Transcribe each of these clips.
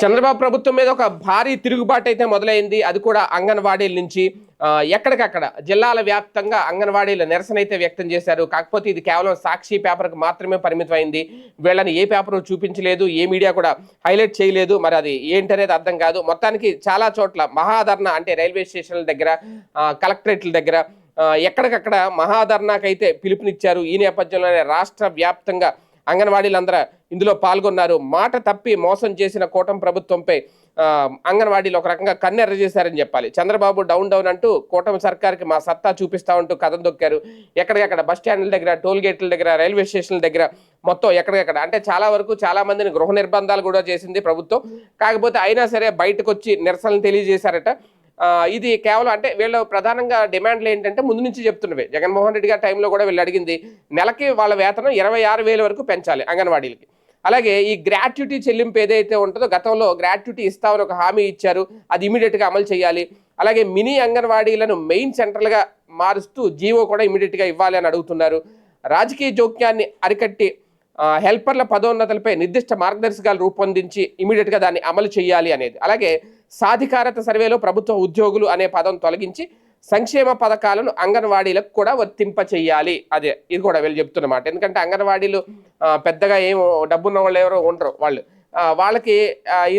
చంద్రబాబు ప్రభుత్వం మీద ఒక భారీ తిరుగుబాటు అయితే మొదలైంది. అది కూడా అంగన్వాడీల నుంచి ఎక్కడికక్కడ జిల్లాల వ్యాప్తంగా అంగన్వాడీల నిరసన అయితే వ్యక్తం చేశారు. కాకపోతే ఇది కేవలం సాక్షి పేపర్కి మాత్రమే పరిమితమైంది. వీళ్ళని ఏ పేపర్ చూపించలేదు, ఏ మీడియా కూడా హైలైట్ చేయలేదు. మరి అది ఏంటనేది అర్థం కాదు. మొత్తానికి చాలా చోట్ల మహాధర్నా అంటే రైల్వే స్టేషన్ల దగ్గర, కలెక్టరేట్ల దగ్గర ఎక్కడికక్కడ మహాధర్నాకైతే పిలుపునిచ్చారు. ఈ నేపథ్యంలోనే రాష్ట్ర వ్యాప్తంగా అంగన్వాడీలందరూ ఇందులో పాల్గొన్నారు. మాట తప్పి మోసం చేసిన కూటమి ప్రభుత్వంపై అంగన్వాడీలు ఒక రకంగా కన్నెర్ర చేశారని చెప్పాలి. చంద్రబాబు డౌన్ డౌన్ అంటూ కూటమి సర్కార్కి మా సత్తా చూపిస్తా ఉంటూ కథం దొక్కారు. ఎక్కడికక్కడ బస్ స్టాండ్ల దగ్గర, టోల్ గేట్ల దగ్గర, రైల్వే స్టేషన్ల దగ్గర మొత్తం ఎక్కడికక్కడ అంటే చాలా వరకు చాలా మందిని గృహ నిర్బంధాలు కూడా చేసింది ప్రభుత్వం. కాకపోతే అయినా సరే బయటకు వచ్చి నిరసనలు తెలియజేశారట. ఇది కేవలం అంటే వీళ్ళు ప్రధానంగా డిమాండ్లు ఏంటంటే ముందు నుంచి చెప్తున్నవే. జగన్మోహన్ రెడ్డి గారి టైంలో కూడా వీళ్ళు అడిగింది నెలకి వాళ్ళ వేతనం 26,000 వరకు పెంచాలి అంగన్వాడీలకి. అలాగే ఈ గ్రాట్యుటీ చెల్లింపు ఏదైతే ఉంటుందో గతంలో గ్రాట్యుటీ ఇస్తామని ఒక హామీ ఇచ్చారు, అది ఇమీడియట్గా అమలు చేయాలి. అలాగే మినీ అంగన్వాడీలను మెయిన్ సెంటర్లుగా మారుస్తూ జీవో కూడా ఇమీడియట్గా ఇవ్వాలి అని అడుగుతున్నారు. రాజకీయ జోక్యాన్ని అరికట్టి హెల్పర్ల పదోన్నతులపై నిర్దిష్ట మార్గదర్శకాలు రూపొందించి ఇమీడియట్గా దాన్ని అమలు చేయాలి అనేది. అలాగే సాధికారత సర్వేలో ప్రభుత్వ ఉద్యోగులు అనే పదం తొలగించి సంక్షేమ పథకాలను అంగన్వాడీలకు కూడా వర్తింప చేయాలి. అదే ఇది కూడా వీళ్ళు చెప్తున్నమాట. ఎందుకంటే అంగన్వాడీలు పెద్దగా ఏం డబ్బున్న వాళ్ళు ఎవరో ఉండరు. వాళ్ళకి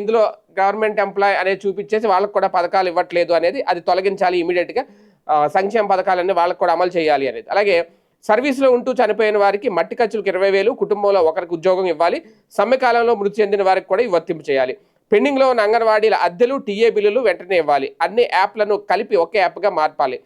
ఇందులో గవర్నమెంట్ ఎంప్లాయ్ అనేది చూపించేసి వాళ్ళకు కూడా పథకాలు ఇవ్వట్లేదు అనేది, అది తొలగించాలి ఇమీడియట్గా. సంక్షేమ పథకాలన్నీ వాళ్ళకు కూడా అమలు చేయాలి అనేది. అలాగే సర్వీస్లో ఉంటూ చనిపోయిన వారికి మట్టి ఖర్చులకు 20,000, కుటుంబంలో ఒకరికి ఉద్యోగం ఇవ్వాలి. సమ్మె కాలంలో మృతి చెందిన వారికి కూడా వర్తింపు చేయాలి. పెండింగ్లో ఉన్న అంగన్వాడీల అద్దెలు, టీఏ బిల్లులు వెంటనే ఇవ్వాలి. అన్ని యాప్లను కలిపి ఒకే యాప్గా మార్పాలి.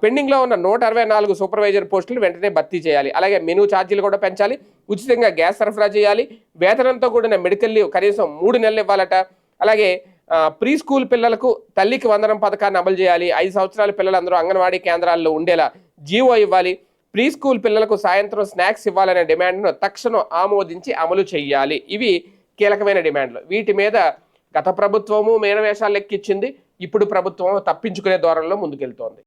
పెండింగ్లో ఉన్న 164 సూపర్వైజర్ పోస్టులు వెంటనే భర్తీ చేయాలి. అలాగే మెనూ ఛార్జీలు కూడా పెంచాలి. ఉచితంగా గ్యాస్ సరఫరా చేయాలి. వేతనంతో కూడిన మెడికల్ లీవ్ కనీసం 3 నెలలు ఇవ్వాలట. అలాగే ప్రీ స్కూల్ పిల్లలకు తల్లికి వందనం పథకాన్ని అమలు చేయాలి. 5 సంవత్సరాల పిల్లలందరూ అంగన్వాడీ కేంద్రాల్లో ఉండేలా జీవో ఇవ్వాలి. ప్రీ స్కూల్ పిల్లలకు సాయంత్రం స్నాక్స్ ఇవ్వాలనే డిమాండ్ను తక్షణం ఆమోదించి అమలు చేయాలి. ఇవి కీలకమైన డిమాండ్లు. వీటి మీద గత ప్రభుత్వము మేనవేషాలు లెక్కించింది. ఇప్పుడు ప్రభుత్వం తప్పించుకునే ధోరణిలో ముందుకెళ్తోంది.